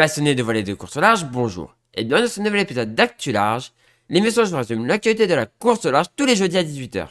Passionnés de voler de course au large, bonjour. Et bienvenue dans ce nouvel épisode d'Actu Large, l'émission où je vous résume l'actualité de la course au large tous les jeudis à 18h.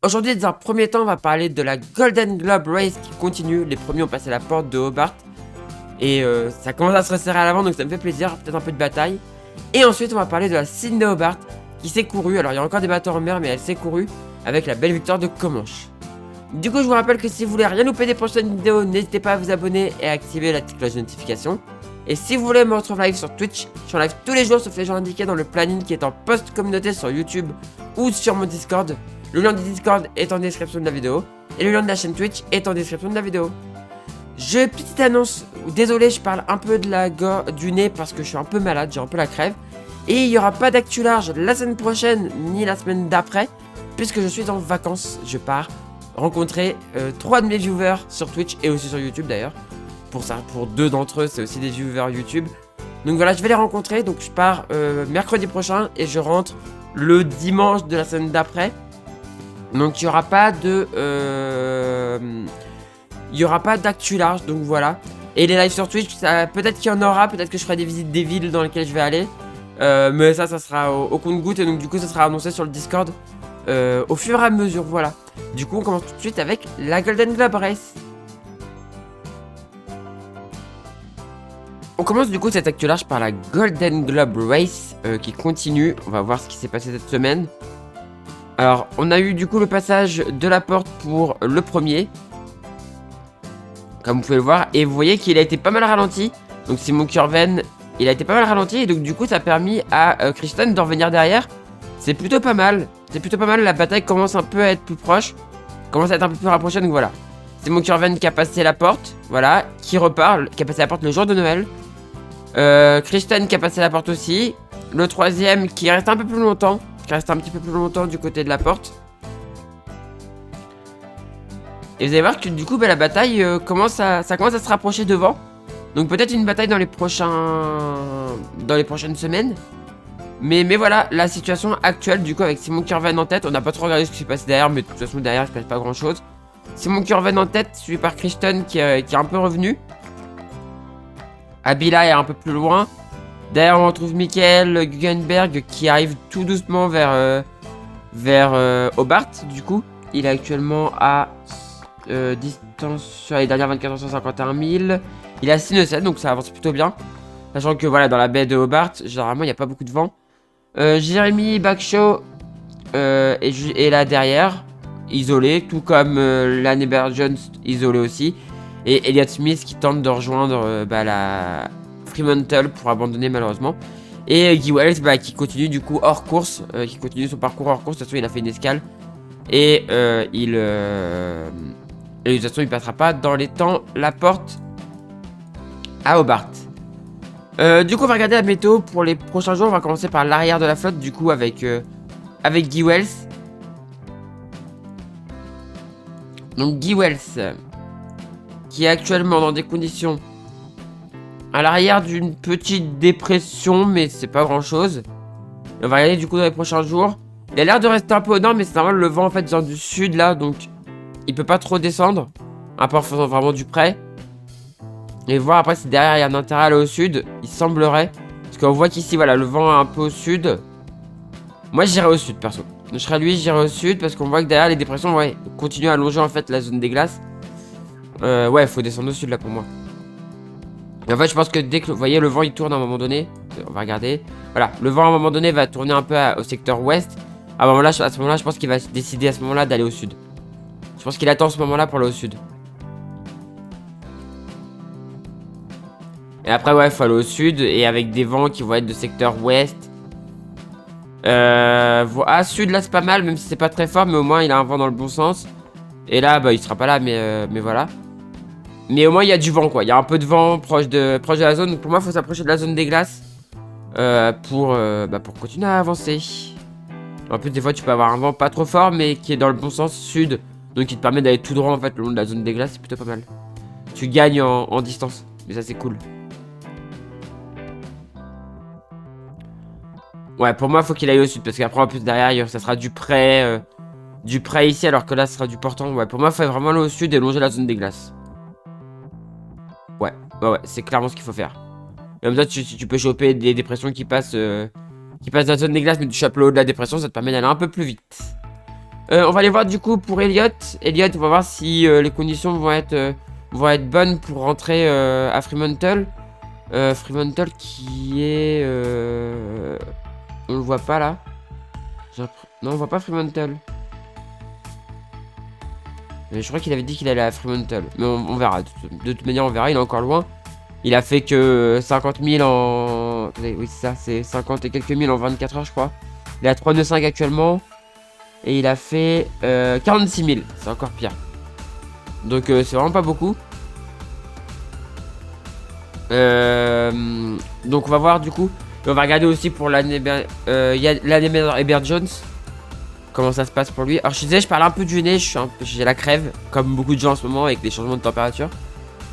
Aujourd'hui, dans un premier temps, on va parler de la Golden Globe Race qui continue. Les premiers ont passé la porte de Hobart. Et ça commence à se resserrer à l'avant, donc ça me fait plaisir, peut-être un peu de bataille. Et ensuite, on va parler de la Sydney Hobart qui s'est courue. Alors, il y a encore des bateaux en mer, mais elle s'est courue avec la belle victoire de Comanche. Du coup, je vous rappelle que si vous voulez rien louper des prochaines vidéos, n'hésitez pas à vous abonner et à activer la petite cloche de notification. Et si vous voulez me retrouver live sur Twitch, je suis en live tous les jours sauf les jours indiqués dans le planning qui est en post-communauté sur YouTube ou sur mon Discord. Le lien du Discord est en description de la vidéo et le lien de la chaîne Twitch est en description de la vidéo. Petite annonce, désolé, je parle un peu du nez parce que je suis un peu malade, j'ai un peu la crève. Et il n'y aura pas d'actu large la semaine prochaine ni la semaine d'après puisque je suis en vacances. Je pars rencontrer 3 de mes viewers sur Twitch et aussi sur YouTube d'ailleurs. Pour 2 d'entre eux, c'est aussi des viewers YouTube. Donc voilà, je vais les rencontrer. Donc je pars mercredi prochain et je rentre le dimanche de la semaine d'après. Donc il n'y aura pas de... il n'y aura pas d'actu large, donc voilà. Et les lives sur Twitch, peut-être qu'il y en aura, peut-être que je ferai des visites des villes dans lesquelles je vais aller. Mais ça sera au compte-gouttes et donc du coup ça sera annoncé sur le Discord au fur et à mesure, voilà. Du coup on commence tout de suite avec la Golden Globe Race. On commence du coup cette actu large par la Golden Globe Race qui continue. On va voir ce qui s'est passé cette semaine. Alors, on a eu du coup le passage de la porte pour le premier. Comme vous pouvez le voir. Et vous voyez qu'il a été pas mal ralenti. Donc Simon Curven, il a été pas mal ralenti. Et donc du coup, ça a permis à Christian de revenir derrière. C'est plutôt pas mal. C'est plutôt pas mal. La bataille commence un peu à être plus proche. Commence à être un peu plus rapprochée. Donc voilà. Simon Curven qui a passé la porte. Voilà. Qui repart. Qui a passé la porte le jour de Noël. Christian qui a passé la porte aussi. Le troisième qui reste un peu plus longtemps. Qui reste un petit peu plus longtemps du côté de la porte. Et vous allez voir que du coup la bataille ça commence à se rapprocher devant. Donc peut-être une bataille dans les prochaines semaines. Mais voilà la situation actuelle du coup avec Simon Curven en tête. On n'a pas trop regardé ce qui s'est passé derrière, mais de toute façon derrière il se passe pas grand chose. Simon Curven en tête, suivi par Christian qui est un peu revenu. Abila est un peu plus loin. Derrière on retrouve Michael Guggenberg qui arrive tout doucement vers Hobart du coup. Il est actuellement à distance sur les dernières 24 151 000. Il est à 6,7 donc ça avance plutôt bien. Sachant que voilà dans la baie de Hobart généralement il n'y a pas beaucoup de vent. Jeremy Backshaw est là derrière, isolé, tout comme Lanny Jones isolé aussi. Et Elliott Smith qui tente de rejoindre la Fremantle pour abandonner malheureusement. Et Guy Wells qui continue du coup hors course, qui continue son parcours hors course. De toute façon il a fait une escale. Et de toute façon il passera pas dans les temps la porte à Hobart. Du coup on va regarder la météo pour les prochains jours. On va commencer par l'arrière de la flotte du coup avec Guy Wells. Donc Guy Wells qui est actuellement dans des conditions à l'arrière d'une petite dépression, mais c'est pas grand chose. On va regarder du coup dans les prochains jours. Il a l'air de rester un peu au nord, mais c'est normal, le vent en fait vient du sud là, donc il peut pas trop descendre. À part en faisant vraiment du près. Et voir après si derrière il y a un intérêt à aller au sud, il semblerait. Parce qu'on voit qu'ici voilà, le vent est un peu au sud. Moi j'irai au sud perso. Je serai lui, j'irai au sud parce qu'on voit que derrière les dépressions, ouais, continuent à allonger en fait la zone des glaces. Ouais, faut descendre au sud là pour moi. Et en fait, je pense que dès que vous voyez le vent il tourne à un moment donné, on va regarder. Voilà, le vent à un moment donné va tourner un peu au secteur ouest. À ce moment-là, je pense qu'il va décider à ce moment-là d'aller au sud. Je pense qu'il attend ce moment-là pour aller au sud. Et après, ouais, il faut aller au sud et avec des vents qui vont être de secteur ouest. Sud là c'est pas mal, même si c'est pas très fort, mais au moins il a un vent dans le bon sens. Et là, il sera pas là, mais voilà. Mais au moins il y a du vent quoi, il y a un peu de vent proche de la zone. Donc pour moi il faut s'approcher de la zone des glaces pour continuer à avancer. En plus des fois tu peux avoir un vent pas trop fort mais qui est dans le bon sens sud. Donc qui te permet d'aller tout droit en fait le long de la zone des glaces, c'est plutôt pas mal. Tu gagnes en distance, mais ça c'est cool. Ouais pour moi faut qu'il aille au sud parce qu'après en plus derrière ça sera du près ici alors que là ça sera du portant. Ouais pour moi il faut vraiment aller au sud et longer la zone des glaces. Ouais, c'est clairement ce qu'il faut faire. Et comme ça, tu peux choper des dépressions qui passent dans la zone des glaces, mais tu chopes le haut de la dépression, ça te permet d'aller un peu plus vite. On va aller voir du coup pour Elliot. Elliot, on va voir si les conditions vont être bonnes pour rentrer à Fremantle. Fremantle qui est... On le voit pas là. Non, on voit pas Fremantle. Mais je crois qu'il avait dit qu'il allait à Fremantle. Mais on verra. De toute manière, on verra. Il est encore loin. Il a fait que 50 000 en... Oui, c'est ça. C'est 50 et quelques mille en 24 heures, je crois. Il est à 3,5 actuellement. Et il a fait 46 000. C'est encore pire. Donc, c'est vraiment pas beaucoup. Donc, on va voir du coup. Et on va regarder aussi pour l'année Ebert Jones. Comment ça se passe pour lui. Alors, je disais, je parle un peu du nez. J'ai la crève. Comme beaucoup de gens en ce moment avec les changements de température.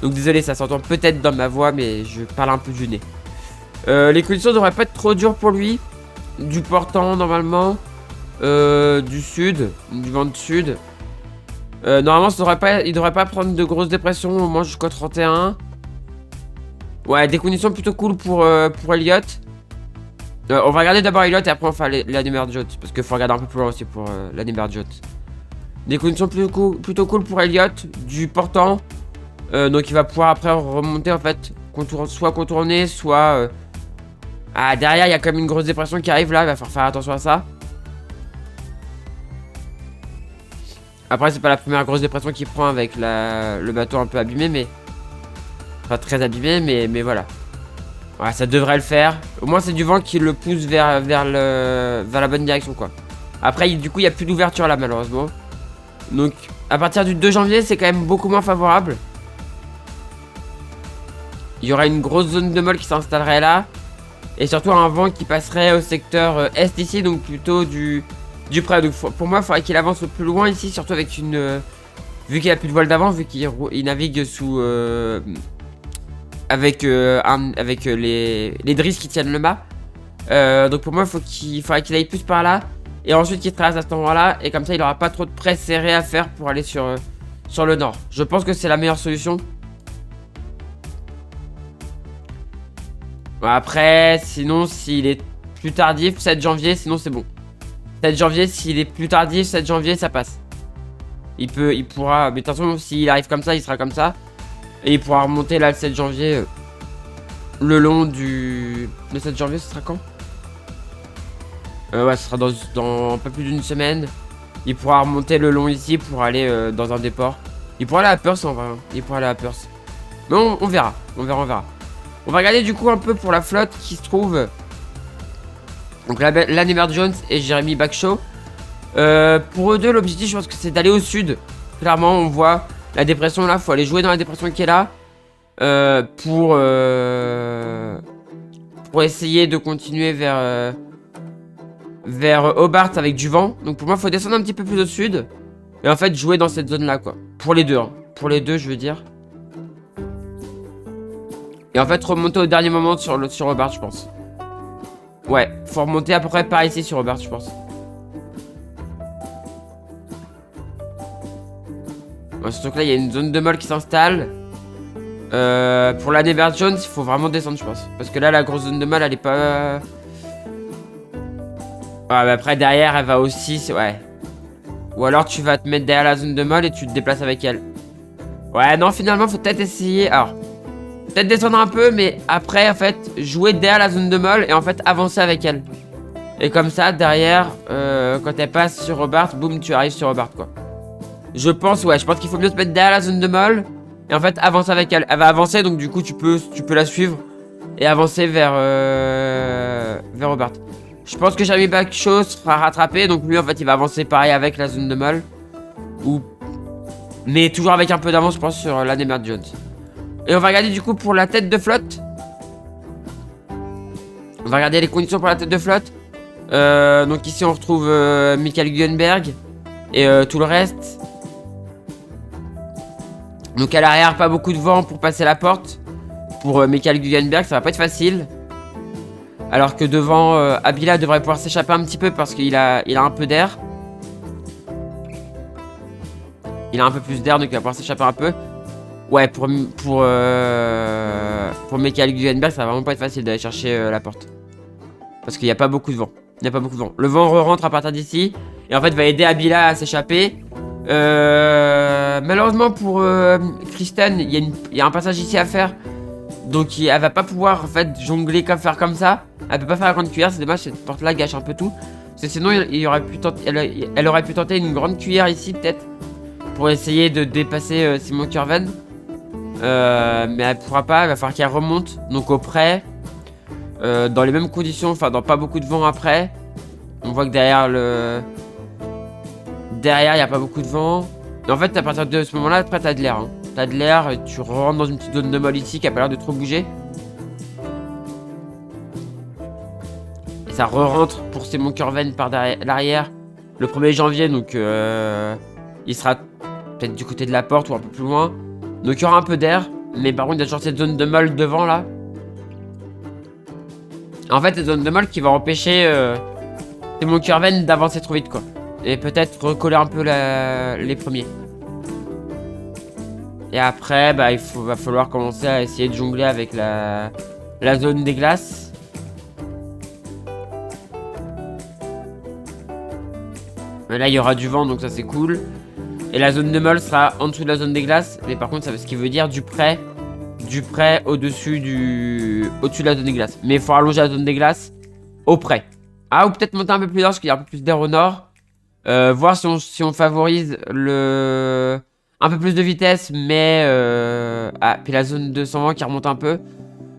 Donc, désolé, ça s'entend peut-être dans ma voix. Mais je parle un peu du nez. Les conditions ne devraient pas être trop dures pour lui. Du portant, normalement. Du sud. Du vent de sud. Normalement, il devrait pas prendre de grosses dépressions. Au moins jusqu'au 31. Ouais, des conditions plutôt cool pour Elliot. On va regarder d'abord Elliot et après on va faire l'Animerd Jones. Parce qu'il faut regarder un peu plus loin aussi pour l'Animerd Jones. Des conditions plutôt cool pour Elliot. Du portant. Donc il va pouvoir après remonter en fait. Soit contourner, soit... Ah, derrière il y a quand même une grosse dépression qui arrive là. Il va falloir faire attention à ça. Après c'est pas la première grosse dépression qu'il prend avec le bateau un peu abîmé mais... Pas très abîmé mais voilà. Ouais, ça devrait le faire. Au moins, c'est du vent qui le pousse vers la bonne direction, quoi. Après, du coup, il n'y a plus d'ouverture là, malheureusement. Donc, à partir du 2 janvier, c'est quand même beaucoup moins favorable. Il y aura une grosse zone de molle qui s'installerait là. Et surtout, un vent qui passerait au secteur est ici, donc plutôt du près. Donc, pour moi, il faudrait qu'il avance le plus loin ici, surtout avec une... vu qu'il n'y a plus de voile d'avant, vu qu'il navigue sous... avec les drisses qui tiennent le mât. Donc pour moi, il faudrait qu'il aille plus par là. Et ensuite qu'il traverse à cet endroit-là. Et comme ça, il n'aura pas trop de près serré à faire pour aller sur le nord. Je pense que c'est la meilleure solution. Après, sinon, s'il est plus tardif, 7 janvier, sinon c'est bon. 7 janvier, s'il est plus tardif, 7 janvier, ça passe. Il pourra... Mais de toute façon, s'il arrive comme ça, il sera comme ça. Et il pourra remonter là le 7 janvier le long du... Le 7 janvier ce sera quand ouais, ce sera dans un peu plus d'une semaine. Il pourra remonter le long ici pour aller dans un des ports. Il pourra aller à Perth en vrai. Il pourra aller à Perth. Mais on verra. On verra. On va regarder du coup un peu pour la flotte qui se trouve. Donc l'Animerd Jones et Jeremy Backshaw. Pour eux deux, l'objectif je pense que c'est d'aller au sud. Clairement on voit... La dépression là, faut aller jouer dans la dépression qui est là pour essayer de continuer vers Hobart avec du vent. Donc pour moi, faut descendre un petit peu plus au sud et en fait jouer dans cette zone là quoi. Pour les deux, hein. Pour les deux, je veux dire. Et en fait remonter au dernier moment sur Hobart, je pense. Ouais, faut remonter à peu près par ici sur Hobart, je pense. Surtout que là il y a une zone de molle qui s'installe. Pour l'Animerd Jones, il faut vraiment descendre, je pense. Parce que là, la grosse zone de molle, elle est pas... Ouais, mais après, derrière, elle va aussi... Ouais. Ou alors, tu vas te mettre derrière la zone de molle et tu te déplaces avec elle. Ouais, non, finalement, faut peut-être essayer... Alors, peut-être descendre un peu, mais après, en fait, jouer derrière la zone de molle et en fait, avancer avec elle. Et comme ça, derrière, quand elle passe sur Hobart, boum, tu arrives sur Hobart, quoi. Je pense qu'il faut mieux se mettre derrière la zone de molle. Et en fait, avancer avec elle. Elle va avancer, donc du coup, tu peux la suivre. Et avancer vers Hobart. Je pense que Jeremy Backshaw sera rattrapé. Donc lui, en fait, il va avancer pareil avec la zone de molle. Mais toujours avec un peu d'avance, je pense, sur l'Animerd Jones. Et on va regarder du coup pour la tête de flotte. On va regarder les conditions pour la tête de flotte. Donc ici, on retrouve Michael Guggenberg. Et tout le reste. Donc à l'arrière, pas beaucoup de vent pour passer la porte. Pour Michael Guggenberg, ça va pas être facile. Alors que devant, Abila devrait pouvoir s'échapper un petit peu parce qu'il a un peu d'air. Il a un peu plus d'air, donc il va pouvoir s'échapper un peu. Ouais, pour Michael Guggenberg, ça va vraiment pas être facile d'aller chercher la porte. Parce qu'il n'y a pas beaucoup de vent. Il n'y a pas beaucoup de vent. Le vent re-rentre à partir d'ici. Et en fait, va aider Abila à s'échapper. Malheureusement pour Kristen, il y a un passage ici à faire. Donc elle va pas pouvoir en fait jongler faire comme ça. Elle peut pas faire la grande cuillère, c'est dommage, cette porte là gâche un peu tout. Parce que sinon elle aurait pu tenter une grande cuillère ici peut-être. Pour essayer de dépasser Simon Curven. Mais elle pourra pas, il va falloir qu'elle remonte. Donc au près. Dans les mêmes conditions, enfin dans pas beaucoup de vent après. On voit que derrière il n'y a pas beaucoup de vent. Et en fait à partir de ce moment là, après t'as de l'air. Hein. T'as de l'air, tu rentres dans une petite zone de molle ici qui a pas l'air de trop bouger. Et ça re-rentre pour Simon Curven par l'arrière. Le 1er janvier, donc il sera peut-être du côté de la porte ou un peu plus loin. Donc il y aura un peu d'air. Mais par contre il y a toujours cette zone de molle devant là. En fait, cette zone de molle qui va empêcher Simon Curven d'avancer trop vite quoi. Et peut-être recoller un peu les premiers. Et après, bah, va falloir commencer à essayer de jongler avec la zone des glaces. Mais là, il y aura du vent, donc ça c'est cool. Et la zone de molle sera en dessous de la zone des glaces. Mais par contre, ça, ce qui veut dire du près au-dessus de la zone des glaces. Mais il faut allonger la zone des glaces au près. Ah, ou peut-être monter un peu plus nord, parce qu'il y a un peu plus d'air au nord. Voir si on favorise un peu plus de vitesse, mais puis la zone de 120 qui remonte un peu.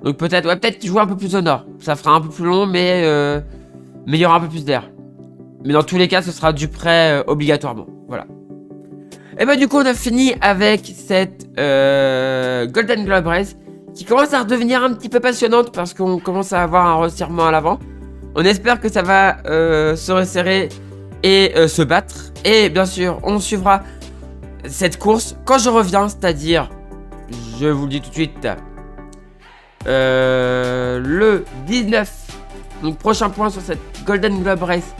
Donc peut-être jouer un peu plus au nord. Ça fera un peu plus long, mais il y aura un peu plus d'air. Mais dans tous les cas, ce sera du près obligatoirement. Voilà. Et bah du coup, on a fini avec cette Golden Globe Race qui commence à redevenir un petit peu passionnante parce qu'on commence à avoir un resserrement à l'avant. On espère que ça va se resserrer et se battre. Et bien sûr, on suivra cette course quand je reviens, c'est-à-dire, je vous le dis tout de suite, le 19, donc prochain point sur cette Golden Globe Race,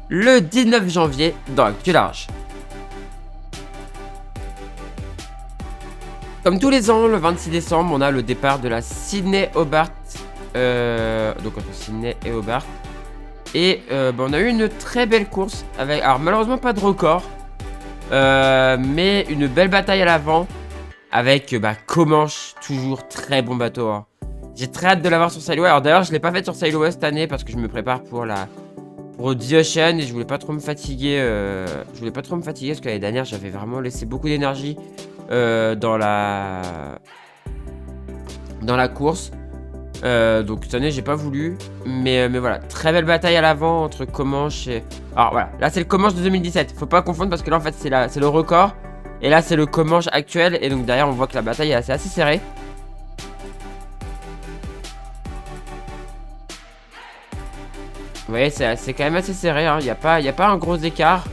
le 19 janvier dans Actu Large. Comme tous les ans, le 26 décembre, on a le départ de la Sydney-Hobart, donc entre Sydney et Hobart. Et on a eu une très belle course, avec, alors malheureusement pas de record, mais une belle bataille à l'avant, avec Comanche, toujours très bon bateau. Hein. J'ai très hâte de l'avoir sur Sailway. Alors d'ailleurs, je l'ai pas fait sur Sailway cette année parce que je me prépare pour The Ocean et je voulais pas trop me fatiguer. Parce que l'année dernière, j'avais vraiment laissé beaucoup d'énergie dans la course. Donc cette année j'ai pas voulu, mais voilà, très belle bataille à l'avant entre Comanche et... Alors voilà, là c'est le Comanche de 2017, faut pas confondre parce que là en fait c'est le record. Et là c'est le Comanche actuel, et donc derrière on voit que la bataille est assez serrée. Vous voyez, c'est quand même assez serré, hein. Il y a pas un gros écart.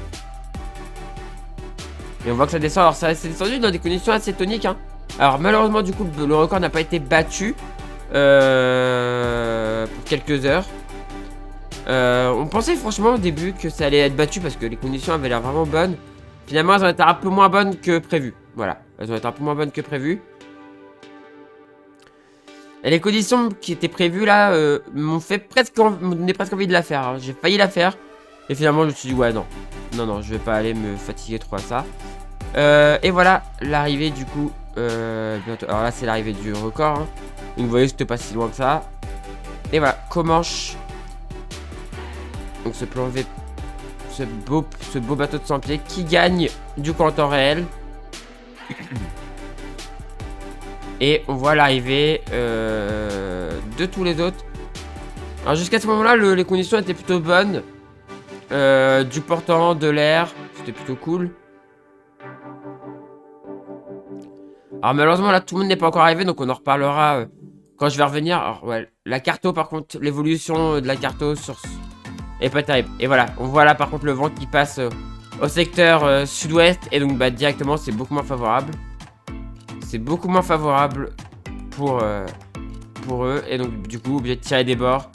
Et on voit que ça descend, alors ça s'est descendu dans des conditions assez toniques, hein. Alors malheureusement du coup le record n'a pas été battu pour quelques heures. On pensait franchement au début que ça allait être battu parce que les conditions avaient l'air vraiment bonnes. Finalement elles ont été un peu moins bonnes que prévu. Voilà, elles ont été un peu moins bonnes que prévu. Et les conditions qui étaient prévues là m'ont donné presque envie de la faire, hein. J'ai failli la faire. Et finalement je me suis dit ouais non, je vais pas aller me fatiguer trop à ça. Et voilà l'arrivée du coup bientôt. Alors là c'est l'arrivée du record, hein. Donc vous voyez, c'était pas si loin que ça. Et voilà, Comanche. Donc ce plan V, ce beau bateau de 100 pieds qui gagne du coup en temps réel. Et on voit l'arrivée de tous les autres. Alors jusqu'à ce moment-là, les conditions étaient plutôt bonnes. Du portant, de l'air, c'était plutôt cool. Alors malheureusement là tout le monde n'est pas encore arrivé, donc on en reparlera quand je vais revenir. Alors ouais, la carto par contre, l'évolution de la carto est pas terrible. Et voilà, on voit là par contre le vent qui passe au secteur sud-ouest, et donc directement c'est beaucoup moins favorable. C'est beaucoup moins favorable pour eux, et donc du coup obligé de tirer des bords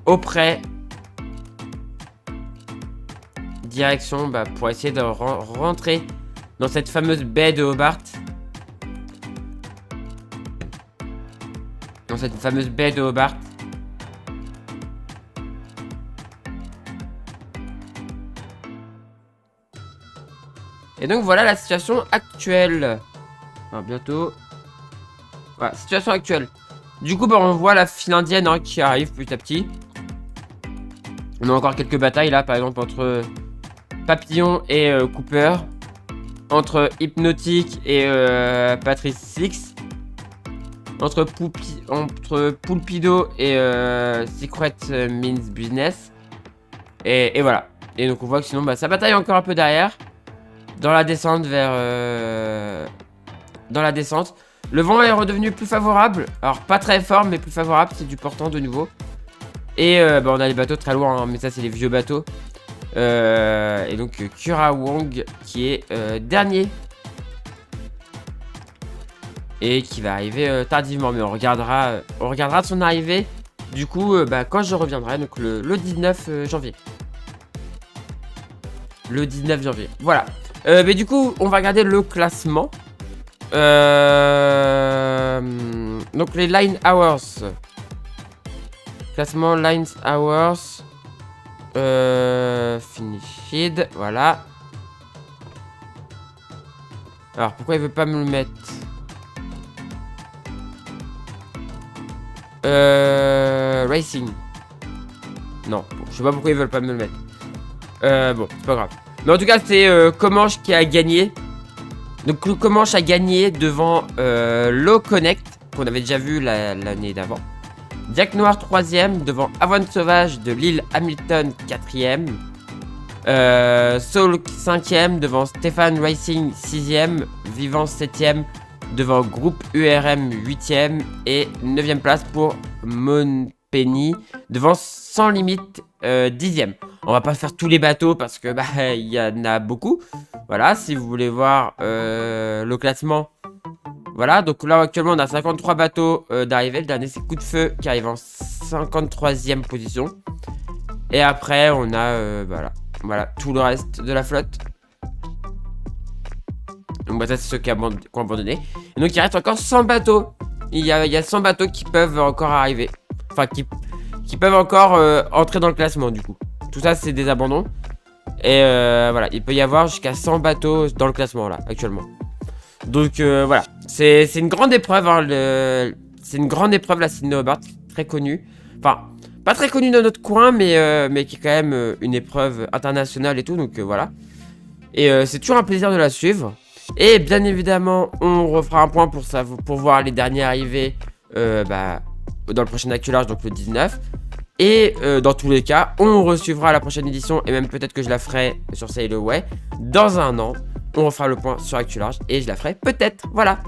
au près. Direction pour essayer de rentrer dans cette fameuse baie de Hobart. cette fameuse baie de Hobart. Et donc voilà la situation actuelle. Enfin, bientôt. Voilà, situation actuelle. Du coup, bah, on voit la file indienne hein, qui arrive petit à petit. On a encore quelques batailles là, par exemple entre Papillon et Cooper. Entre Hypnotic et Patrice Six. Entre Pulpido et Secret Means Business. Et voilà. Et donc on voit que sinon bah, ça bataille encore un peu derrière. Dans la descente vers... Dans la descente. Le vent est redevenu plus favorable. Alors pas très fort mais plus favorable. C'est du portant de nouveau. Et bah, on a les bateaux très loin. Hein, mais ça c'est les vieux bateaux. Et donc Kura Wong qui est dernier. Et qui va arriver tardivement. Mais on regardera son arrivée. Du coup bah, quand je reviendrai. Donc le 19 janvier. Le 19 janvier. Voilà. Mais du coup on va regarder le classement. Donc les line hours. Classement lines hours. Finished. Voilà. Alors pourquoi il veut pas me le mettre? Racing. Non, bon, je sais pas pourquoi ils veulent pas me le mettre. Bon, c'est pas grave. Mais en tout cas, c'est Comanche qui a gagné. Donc Comanche a gagné devant Low Connect, qu'on avait déjà vu l'année d'avant. Jack Noir 3ème, devant Avoine Sauvage de l'île Hamilton 4ème. Soul 5ème, devant Stéphane Racing 6ème. Vivant 7ème, devant Groupe URM 8ème. Et 9ème place pour Monpenny, devant Sans Limite 10ème. On va pas faire tous les bateaux parce que bah il y en a beaucoup. Voilà, si vous voulez voir le classement. Voilà, donc là actuellement on a 53 bateaux d'arrivée. Le dernier c'est Coup de Feu qui arrive en 53ème position. Et après on a voilà tout le reste de la flotte. Donc bah, ça c'est ceux qui ont abandonné. Et donc il reste encore 100 bateaux. Il y a 100 bateaux qui peuvent encore arriver. Enfin qui peuvent encore entrer dans le classement du coup. Tout ça c'est des abandons. Et voilà, il peut y avoir jusqu'à 100 bateaux dans le classement là actuellement. Donc voilà, c'est une grande épreuve hein, c'est une grande épreuve la Sydney Hobart, très connue. Enfin, pas très connue dans notre coin mais qui est quand même une épreuve internationale et tout, donc voilà. Et c'est toujours un plaisir de la suivre. Et bien évidemment, on refera un point pour voir les derniers arrivés dans le prochain Actu-Large, donc le 19. Et dans tous les cas, on resuivra la prochaine édition. Et même peut-être que je la ferai sur Sail Away dans un an. On refera le point sur Actu-Large et je la ferai peut-être, voilà.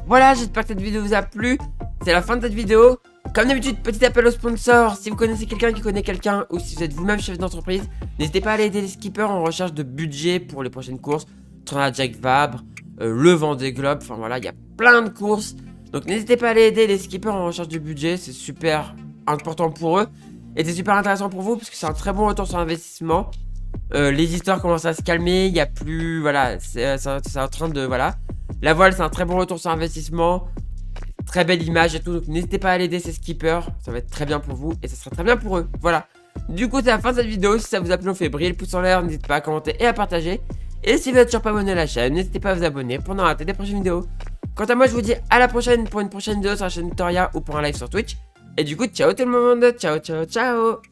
Voilà, j'espère que cette vidéo vous a plu. C'est la fin de cette vidéo. Comme d'habitude, petit appel aux sponsors. Si vous connaissez quelqu'un qui connaît quelqu'un, ou si vous êtes vous-même chef d'entreprise, n'hésitez pas à aller aider les skippers en recherche de budget pour les prochaines courses. Tournoi Jack Vabre, le Vendée Globe, enfin voilà, il y a plein de courses. Donc n'hésitez pas à aller aider les skippers en recherche de budget, c'est super important pour eux. Et c'est super intéressant pour vous parce que c'est un très bon retour sur investissement. Les histoires commencent à se calmer, il n'y a plus, voilà, c'est en train de, voilà. La voile c'est un très bon retour sur investissement, très belle image et tout, donc n'hésitez pas à aller aider ces skippers, ça va être très bien pour vous et ça sera très bien pour eux, voilà. Du coup c'est la fin de cette vidéo, si ça vous a plu on fait briller le pouce en l'air, n'hésitez pas à commenter et à partager. Et si vous n'êtes toujours pas abonné à la chaîne, n'hésitez pas à vous abonner pour ne rater des prochaines vidéos. Quant à moi je vous dis à la prochaine pour une prochaine vidéo sur la chaîne Toria ou pour un live sur Twitch. Et du coup ciao tout le monde, ciao ciao ciao.